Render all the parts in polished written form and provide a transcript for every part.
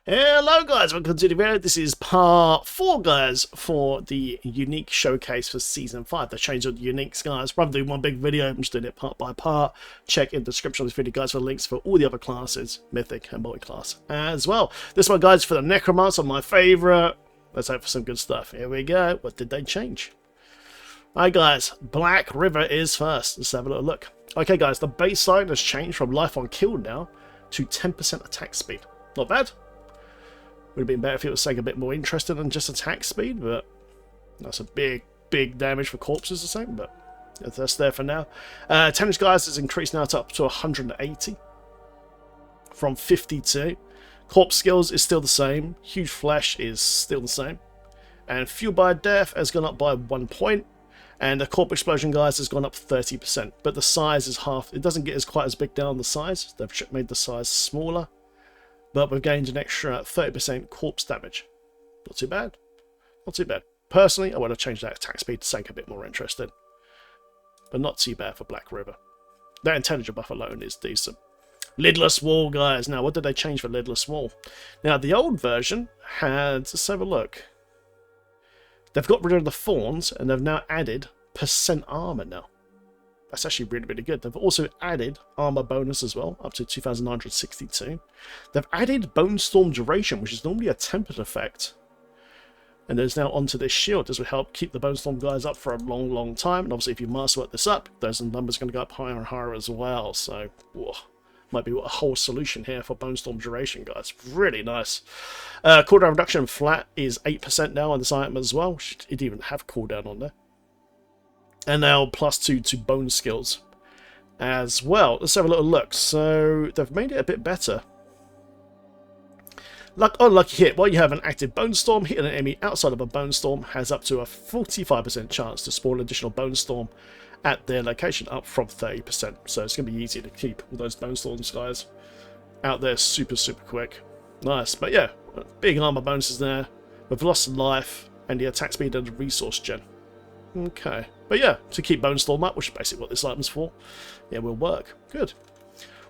Hello guys, welcome to the video. This is part 4 guys for the unique showcase for season 5. They changed all the uniques guys. Rather than one big video, I'm just doing it part by part. Check in the description of this video guys for links for all the other classes, mythic and multi-class as well. This one guys for the Necromancer, my favourite. Let's hope for some good stuff. Here we go. What did they change? Alright guys, Black River is first. Let's have a little look. Okay guys, the baseline has changed from life on kill now to 10% attack speed. Not bad. Would have been better if it was saying a bit more interesting than just attack speed, but that's a big damage for corpses the same, but that's there for now. Damage guys is increased now to up to 180 from 52. Corpse skills is still the same. Huge flesh is still the same. And fuel by death has gone up by 1 point. And the corpse explosion guys has gone up 30%, but the size is half. It doesn't get quite as big down the size. They've made the size smaller. But we've gained an extra 30% corpse damage. Not too bad. Not too bad. Personally, I would have changed that attack speed to something a bit more interesting. But not too bad for Black River. That intelligence buff alone is decent. Lidless Wall, guys. Now, what did they change for Lidless Wall? Now, the old version had... Let's have a look. They've got rid of the thorns, and they've now added percent armor now. That's actually really good. They've also added armor bonus as well, up to 2,962. They've added Bone Storm duration, which is normally a tempered effect. And there's now onto this shield. This will help keep the Bone Storm guys up for a long time. And obviously if you master work this up, those numbers are going to go up higher and higher as well. So, whoa, might be a whole solution here for Bone Storm duration, guys. Really nice. Cooldown reduction flat is 8% now on this item as well. It didn't even have cooldown on there. And now +2 to bone skills as well. Let's have a little look. So they've made it a bit better. Unlucky hit. While you have an active Bone Storm, hitting an enemy outside of a Bone Storm has up to a 45% chance to spawn additional Bone Storm at their location, up from 30%. So it's going to be easy to keep all those Bone Storms guys out there super quick. Nice. But yeah, big armor bonuses there. We've lost life and the attack speed and the resource gen. Okay. But yeah, to keep Bone Storm up, which is basically what this item's for, yeah, will work. Good.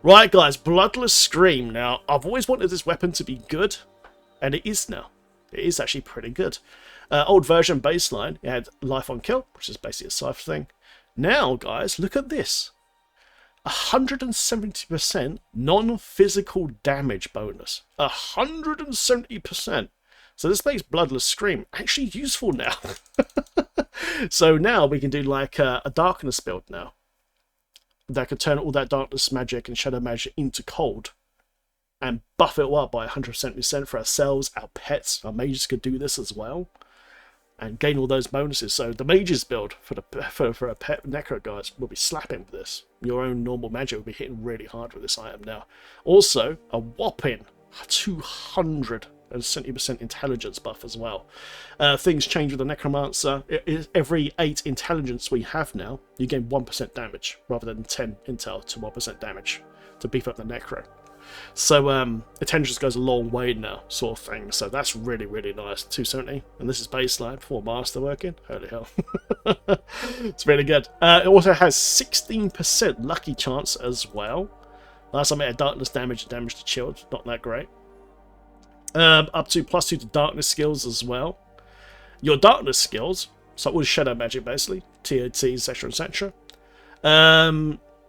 Right, guys, Bloodless Scream. Now, I've always wanted this weapon to be good, and it is now. It is actually pretty good. Old version baseline, it had life on kill, which is basically a scythe thing. Now, guys, look at this. 170% non-physical damage bonus. 170%. So this makes Bloodless Scream actually useful now. So now we can do like a darkness build now. That could turn all that darkness magic and shadow magic into cold. And buff it up by 170% for ourselves, our pets. Our mages could do this as well. And gain all those bonuses. So the mages build for a pet necro guys will be slapping with this. Your own normal magic will be hitting really hard with this item now. Also, a whopping 270% intelligence buff as well. Things change with the Necromancer. Every 8 intelligence we have now, you gain 1% damage rather than 10 intel to 1% damage to beef up the Necro. So intelligence goes a long way now, sort of thing. So that's really nice. 270, and this is baseline for master working. Holy hell, it's really good. It also has 16% lucky chance as well. Last time it had darkness damage and damage to shield, not that great. Up to +2 to darkness skills as well. Your darkness skills, so all shadow magic basically, TOT, etc.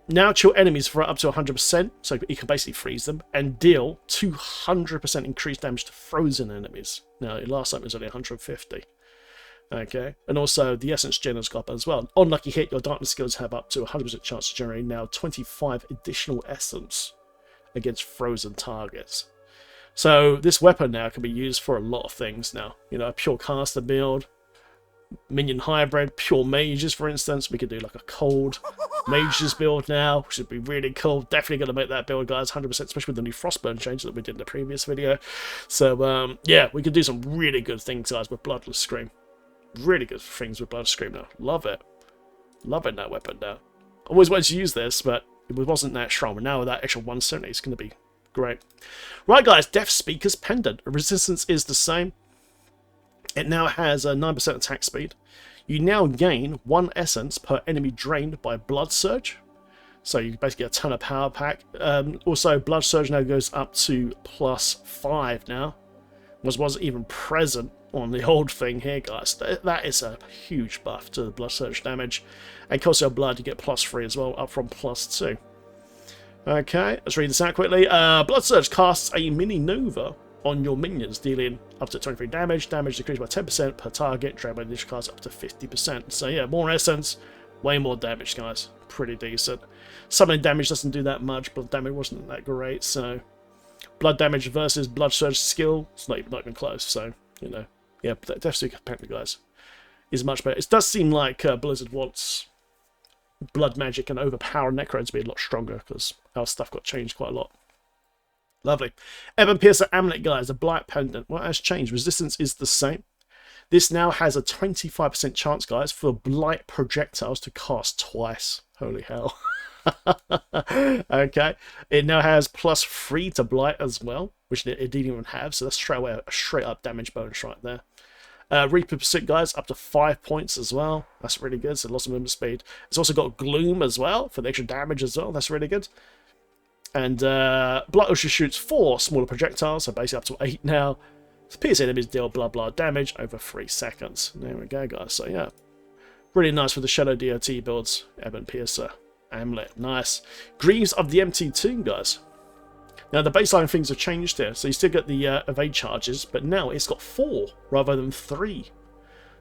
Now chill enemies for up to 100%, so you can basically freeze them, and deal 200% increased damage to frozen enemies. Now, last time it was only 150. Okay, and also the essence gen has got up as well. On lucky hit, your darkness skills have up to 100% chance to generate now 25 additional essence against frozen targets. So this weapon now can be used for a lot of things now. You know, a pure caster build, minion hybrid, pure mages for instance. We could do like a cold mages build now, which would be really cool. Definitely going to make that build, guys, 100%, especially with the new Frostburn change that we did in the previous video. So yeah, we could do some really good things, guys, with Bloodless Scream. Really good things with Bloodless Scream now. Love it. Loving that weapon now. Always wanted to use this, but it wasn't that strong. But now with that extra 170, it's going to be great. Right, guys, Death Speaker's Pendant. The resistance is the same. It now has a 9% attack speed. You now gain 1 essence per enemy drained by Blood Surge. So you basically get a ton of power pack. Also, Blood Surge now goes up to +5 now. Wasn't even present on the old thing here, guys. That is a huge buff to the Blood Surge damage. And cost your blood, you get +3 as well, up from +2. Okay, let's read this out quickly. Blood Surge casts a mini Nova on your minions, dealing up to 23 damage. Damage decreased by 10% per target. Drain by initial cast up to 50%. So yeah, more essence, way more damage, guys. Pretty decent. Summoning damage doesn't do that much. Blood damage wasn't that great, so blood damage versus Blood Surge skill, it's not even close. So you know, yeah, Death Seeker apparently, guys, is much better. It does seem like Blizzard wants blood magic and overpower Necro to be a lot stronger because our stuff got changed quite a lot. Lovely. Ebon Piercer Amulet, guys, a Blight Pendant. What has changed? Resistance is the same. This now has a 25% chance, guys, for Blight projectiles to cast twice. Holy hell. Okay. It now has +3 to Blight as well, which it didn't even have, so that's straight up damage bonus right there. Reaper Pursuit, guys, up to 5 points as well. That's really good, so lots of movement speed. It's also got Gloom as well for the extra damage as well. That's really good. And Blight also shoots 4 smaller projectiles, so basically up to 8 now. Pierce enemies deal blood damage over 3 seconds. There we go, guys. So yeah, really nice for the Shadow DOT builds. Ebon Piercer Amulet, nice. Greaves of the Empty Tomb, guys. Now the baseline things have changed here, so you still get the evade charges, but now it's got 4 rather than 3.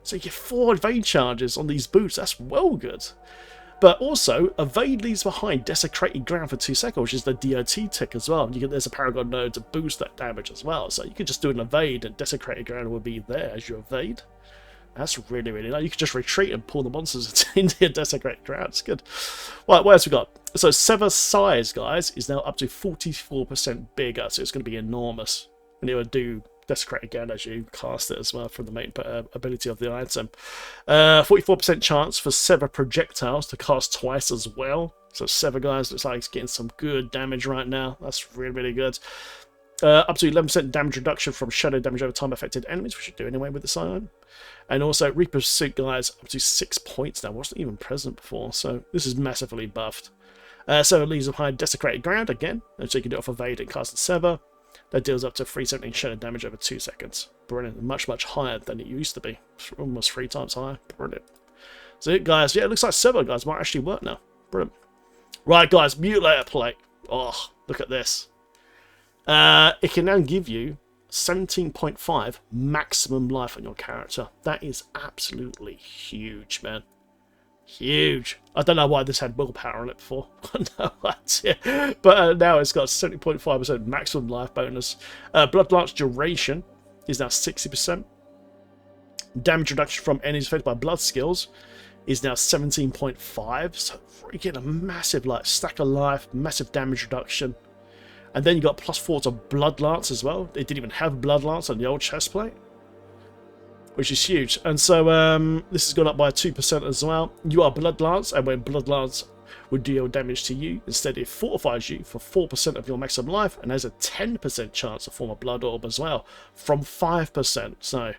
So you get 4 evade charges on these boots. That's well good. But also, evade leaves behind desecrated ground for 2 seconds, which is the DOT tick as well. There's a Paragon node to boost that damage as well. So you could just do an evade and desecrated ground will be there as you evade. That's really, really nice. You could just retreat and pull the monsters into your desecrated ground. It's good. Right, what else we got? So Sever size, guys, is now up to 44% bigger, so it's going to be enormous. And it will do desecrated ground as you cast it as well from the main ability of the item. 44% chance for Sever projectiles to cast twice as well. So Sever, guys, looks like it's getting some good damage right now. That's really, really good. Up to 11% damage reduction from shadow damage over time affected enemies, which you do anyway with the Saen. And also Reaper Pursuit, guys, up to 6 points now. Wasn't even present before, so this is massively buffed. So it leaves behind desecrated ground again, and so you can do it off evade and cast and Sever. That deals up to 317 shadow damage over 2 seconds. Brilliant. Much, much higher than it used to be. Almost 3 times higher. Brilliant. So, guys, yeah, it looks like Sever, guys, might actually work now. Brilliant. Right, guys, Mutilator Plate. Oh, look at this. It can now give you 17.5 maximum life on your character. That is absolutely huge, man. Huge. I don't know why this had willpower on it before. No idea. But now it's got 70.5% maximum life bonus. Blood Lance duration is now 60%. Damage reduction from enemies affected by blood skills is now 17.5. So you get a massive stack of life, massive damage reduction. And then you got +4 to Blood Lance as well. They didn't even have Blood Lance on the old chest plate, which is huge. And so this has gone up by 2% as well. You are Blood Lance, and when Blood Lance would deal damage to you, instead it fortifies you for 4% of your maximum life, and has a 10% chance to form a Blood Orb as well, from 5%. So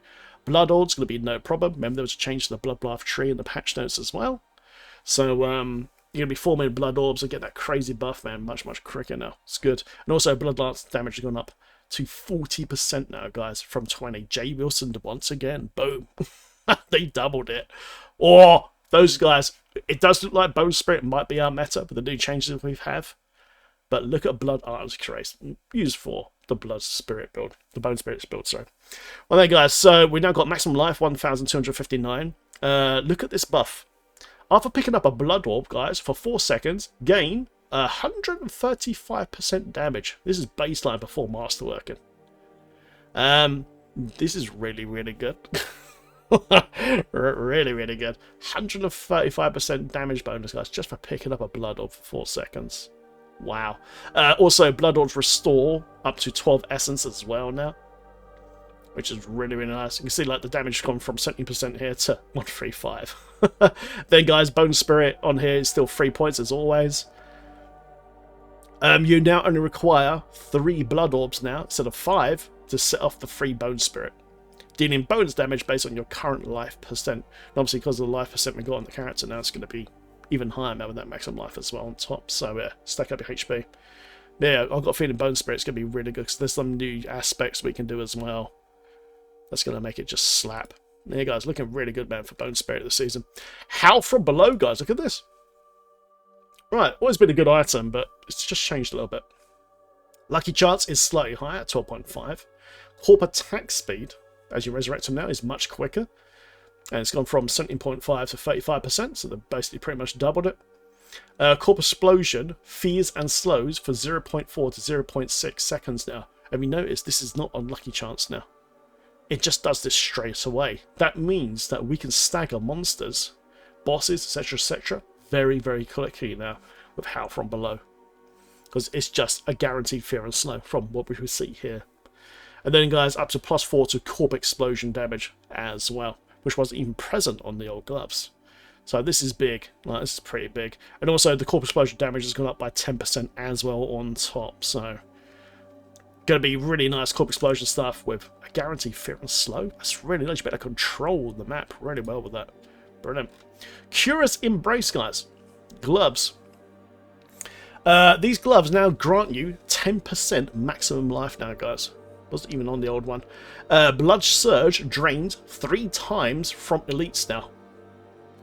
Blood Orb's going to be no problem. Remember, there was a change to the Blood Bath tree in the patch notes as well. So you're going to be forming Blood Orbs and get that crazy buff, man. Much, much quicker now. It's good. And also, Blood Lance damage has gone up to 40% now, guys, from 20. Jay Wilson once again. Boom. They doubled it. Oh, those guys. It does look like Bone Spirit might be our meta with the new changes we have. But look at Blood Arms Craze. Used for the Blood Spirit build. The Bone Spirit build, sorry. Well, there, guys. So we now got maximum life, 1,259. Look at this buff. After picking up a Blood Orb, guys, for 4 seconds, gain 135% damage. This is baseline before Masterworking. This is really, really good. Really, really good. 135% damage bonus, guys, just for picking up a Blood Orb for 4 seconds. Wow. Also, Blood Orbs restore up to 12 essence as well now, which is really, really nice. You can see the damage gone from 70% here to 135. Then, guys, Bone Spirit on here is still 3 points as always. You now only require 3 Blood Orbs now instead of 5 to set off the 3 Bone Spirit, dealing bonus damage based on your current life percent. And obviously, because of the life percent we got on the character now, it's going to be even higher now with that maximum life as well on top. So yeah, stack up your HP. Yeah, I've got a feeling Bone Spirit's going to be really good because there's some new aspects we can do as well. That's going to make it just slap. There you guys, looking really good, man, for Bone Spirit this season. Howl from Below, guys, look at this. Right, always been a good item, but it's just changed a little bit. Lucky Chance is slightly higher at 12.5. Corp attack speed, as you resurrect him now, is much quicker. And it's gone from 17.5 to 35%, so they've basically pretty much doubled it. Corp Explosion fears and slows for 0.4 to 0.6 seconds now. Have you noticed this is not on Lucky Chance now? It just does this straight away. That means that we can stagger monsters, bosses, etc., very, very quickly now with Howl from Below. Because it's just a guaranteed fear and slow from what we see here. And then, guys, up to +4 to Corp Explosion damage as well, which wasn't even present on the old gloves. So this is big. Like, this is pretty big. And also the Corp Explosion damage has gone up by 10% as well on top. So going to be really nice Corp Explosion stuff with a guaranteed fear and slow. That's really nice. You better control the map really well with that. Brilliant. Curious Embrace, guys. Gloves. These gloves now grant you 10% maximum life now, guys. Wasn't even on the old one. Blood Surge drained 3 times from elites now.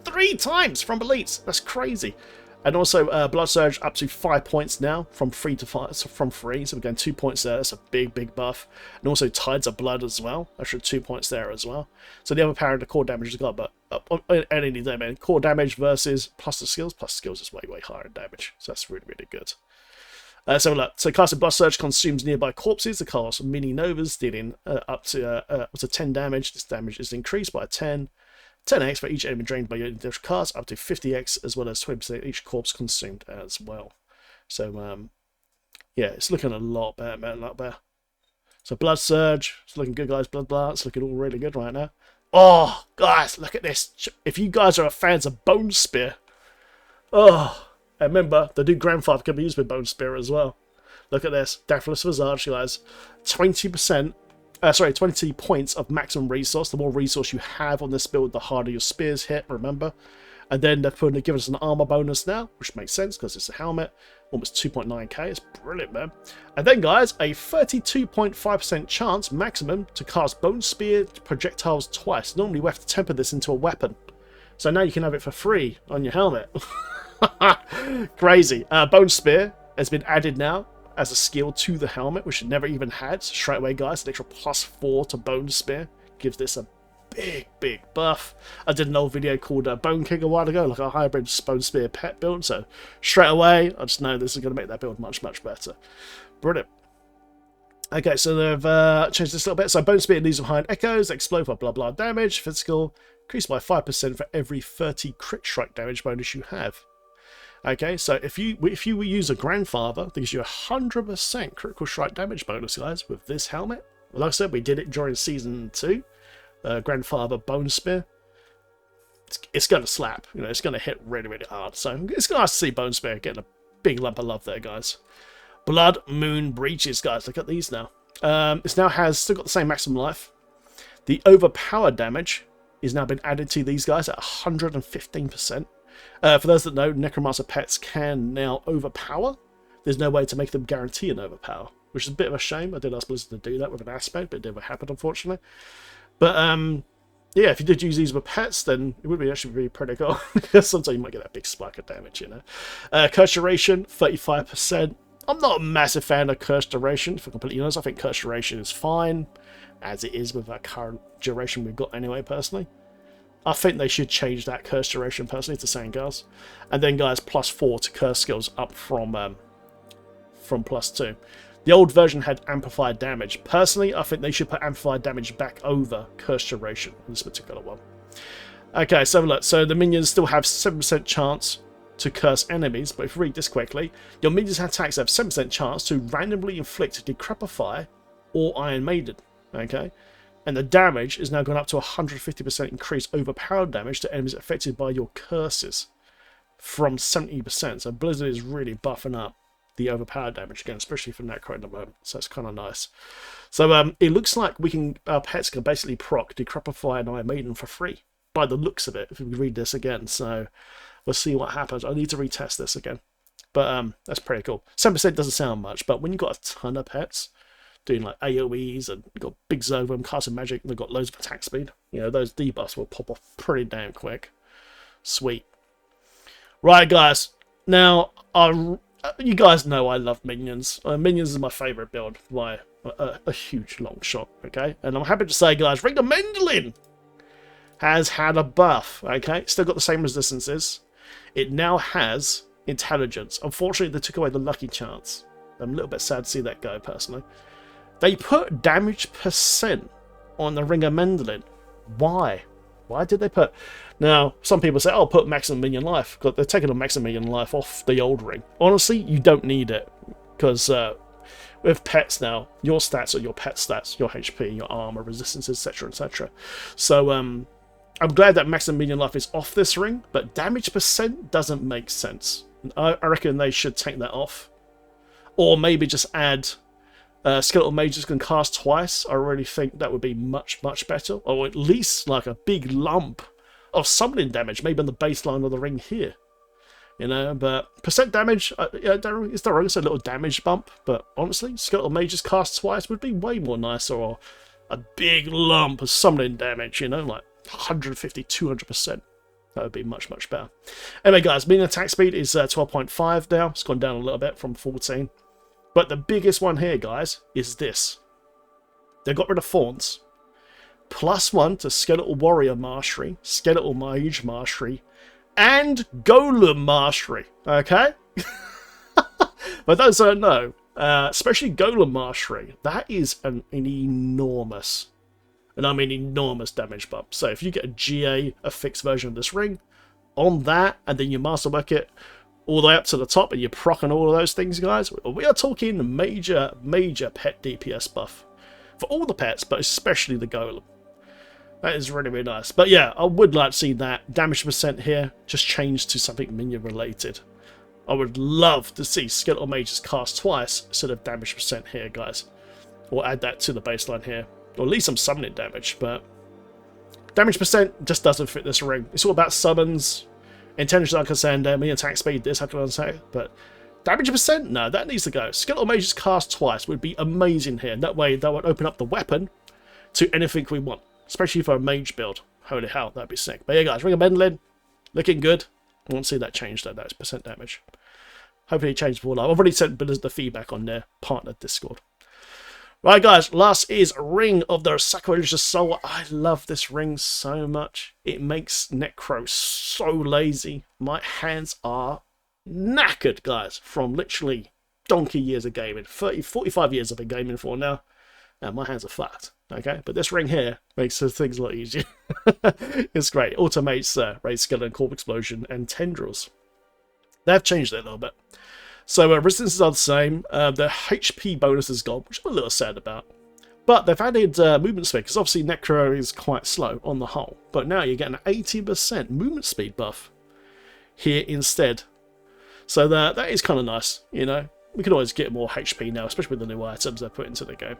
3 times from elites. That's crazy. And also Blood Surge up to 5 points now from 3 to 5. So from 3, so we're getting 2 points there. That's a big, big buff. And also Tides of Blood as well. Extra 2 points there as well. So the other power of the core damage has got, but at any day, man. Core damage versus plus the skills. Plus skills is way, way higher in damage. So that's really, really good. So look, so casting Blood Surge consumes nearby corpses. The cast mini novas, dealing up to 10 damage. This damage is increased by 10x for each enemy drained by your individual cast, up to 50x, as well as 20% each corpse consumed as well. So yeah, it's looking a lot better, man, a lot better. So Blood Surge, it's looking good, guys. Blood, it's looking all really good right now. Oh, guys, look at this. If you guys are fans of Bone Spear, oh. And remember, the new Grandfather can be used with Bone Spear as well. Look at this. Deathless Visage, guys. 20%, 20 points of maximum resource. The more resource you have on this build, the harder your spears hit, remember. And then they're giving us an armor bonus now, which makes sense because it's a helmet. Almost 2.9k. It's brilliant, man. And then, guys, a 32.5% chance maximum to cast Bone Spear projectiles twice. Normally, we have to temper this into a weapon. So now you can have it for free on your helmet. Crazy. Bone Spear has been added now as a skill to the helmet, which it never even had. So straight away, guys, an extra +4 to Bone Spear gives this a big, big buff. I did an old video called Bone King a while ago, like a hybrid Bone Spear pet build. So straight away, I just know this is going to make that build much, much better. Brilliant. Okay, so they've changed this a little bit. So Bone Spear leaves behind echoes, explode for blah damage, physical, increased by 5% for every 30 crit strike damage bonus you have. Okay, so if you use a Grandfather, that gives you 100% critical strike damage bonus, guys, with this helmet. Like I said, we did it during Season 2. Grandfather Bone Spear. It's going to slap. You know, it's going to hit really, really hard. So it's nice to see Bone Spear getting a big lump of love there, guys. Blood Moon Breaches, guys. Look at these now. It now has still got the same maximum life. The overpower damage is now been added to these guys at 115%. For those that know, Necromancer pets can now overpower. There's no way to make them guarantee an overpower, which is a bit of a shame. I did ask Blizzard to do that with an aspect, but it never happened, unfortunately. But yeah, if you did use these with pets, then it would actually be pretty cool. Because sometimes you might get that big spike of damage, you know. Curse Duration, 35%. I'm not a massive fan of Curse Duration, for completely honest. I think Curse Duration is fine, as it is with our current duration we've got anyway, personally. I think they should change that curse duration personally to Saen, guys. And then, guys, +4 to curse skills up from +2. The old version had amplified damage. Personally, I think they should put amplified damage back over curse duration in this particular one. Okay, so look. So the minions still have 7% chance to curse enemies, but if you read this quickly, your minions attacks have 7% chance to randomly inflict Decrepify or Iron Maiden. Okay. And the damage is now gone up to 150% increased overpowered damage to enemies affected by your curses from 70%. So Blizzard is really buffing up the overpowered damage again, especially for Necro at the moment. So it's kind of nice. So it looks like our pets can basically proc Decrepify and Iron Maiden for free. by the looks of it, if we read this again. So we'll see what happens. I need to retest this again. But that's pretty cool. 7% doesn't sound much, but when you've got a ton of pets doing like AoEs and you've got big zone of them, casting magic, and they've got loads of attack speed, you know, those debuffs will pop off pretty damn quick. Sweet. Right, guys. Now, you guys know I love minions. Minions is my favourite build by a huge long shot, okay? And I'm happy to say, guys, Ring of Mandalin has had a buff, okay? Still got the same resistances. It now has intelligence. Unfortunately, they took away the lucky chance. I'm a little bit sad to see that go, personally. They put damage percent on the Ring of Mandalin. Why? Why did they put... Now, some people say, oh, put maximum minion life. Because they're taking the maximum minion life off the old ring. Honestly, you don't need it. Because with pets now, your stats are your pet stats. Your HP, your armor, resistance, etc, etc. So, I'm glad that maximum minion life is off this ring. But damage percent doesn't make sense. I reckon they should take that off. Or maybe just add... skeletal mages can cast twice. I really think that would be much, much better. Or at least like a big lump of summoning damage, maybe on the baseline of the ring here. You know, but percent damage, it's not wrong, it's a little damage bump, but honestly, skeletal mages cast twice would be way more nicer, or a big lump of summoning damage, you know, like 150, 200%. That would be much, much better. Anyway, guys, mean attack speed is 12.5 now. It's gone down a little bit from 14. But the biggest one here, guys, is this. They got rid of Fawns. +1 to Skeletal Warrior Mastery, Skeletal Mage Mastery, and Golem Mastery. Okay? But those don't know, especially Golem Mastery, that is an enormous, and I mean enormous damage bump. So if you get a GA, a fixed version of this ring, on that, and then you masterwork it all the way up to the top, and you're proccing all of those things, guys, we are talking major, major pet DPS buff. For all the pets, but especially the Golem. That is really, really nice. But yeah, I would like to see that damage percent here just change to something minion related. I would love to see Skeletal Mages cast twice instead of damage percent here, guys. Or add that to the baseline here. Or at least some summoning damage, but damage percent just doesn't fit this ring. It's all about summons. Intelligence, like I said, minion attack speed, this, I can say, but damage percent? No, that needs to go. Skeletal Mages cast twice would be amazing here. That way, that would open up the weapon to anything we want. Especially for a mage build. Holy hell, that'd be sick. But yeah, guys, Ring of Mandalin, looking good. I want to see that change, though. That's percent damage. Hopefully it changes for life. I've already sent the feedback on their partner Discord. Right, guys, last is Ring of the Sacrilegious Soul. I love this ring so much. It makes Necro so lazy. My hands are knackered, guys, from literally donkey years of gaming. 30, 45 years I've been gaming for now. And my hands are flat. Okay, but this ring here makes things a lot easier. It's great. It automates Raid Skeleton, Corp Explosion, and Tendrils. They have changed it a little bit. So resistances are the same. The HP bonus is gone, which I'm a little sad about. But they've added movement speed, because obviously Necro is quite slow on the whole. But now you're getting an 80% movement speed buff here instead. So that is kind of nice, you know. We can always get more HP now, especially with the new items they're put into the game.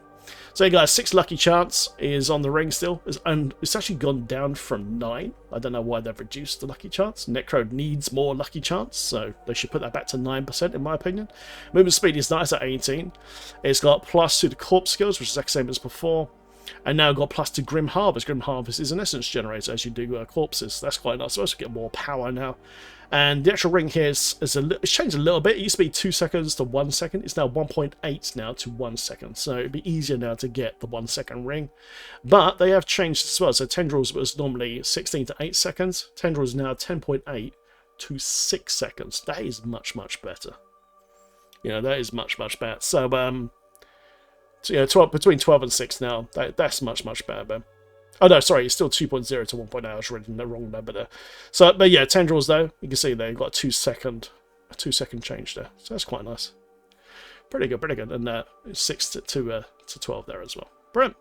So, yeah, guys, 6 lucky chance is on the ring still. And it's actually gone down from 9. I don't know why they've reduced the lucky chance. Necro needs more lucky chance, so they should put that back to 9%, in my opinion. Movement speed is nice at 18. It's got plus to the corpse skills, which is the exact same as before. And now got plus to Grim Harvest. Grim Harvest is an essence generator as you do corpses. That's quite nice. So also get more power now. And the actual ring here it's changed a little bit. It used to be 2 seconds to 1 second. It's now 1.8 now to 1 second. So it'd be easier now to get the 1 second ring. But they have changed as well. So Tendrils was normally 16 to 8 seconds. Tendrils now 10.8 to 6 seconds. That is much, much better. You know, that is much, much better. So, so yeah, between 12 and 6 now. That's much, much better, man. Oh no, sorry, it's still 2.0 to 1.0. I was reading the wrong number there. So, but yeah, Tendrils though, you can see there you've got a 2 second change there. So that's quite nice. Pretty good, pretty good. And 6 to 12 there as well. Brilliant.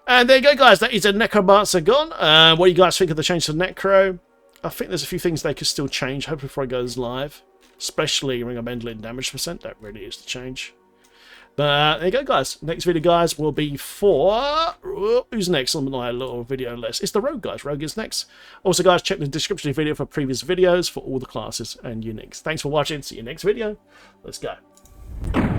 And there you go, guys. That is a Necromancer gone. What do you guys think of the change to Necro? I think there's a few things they could still change. Hopefully before it goes live, especially Ring of Mandalin damage percent. That really is the change. But there you go, guys. Next video, guys, will be for... Who's next on my little video list? It's the Rogue, guys. Rogue is next. Also, guys, check the description of the video for previous videos for all the classes and uniques. Thanks for watching. See you next video. Let's go.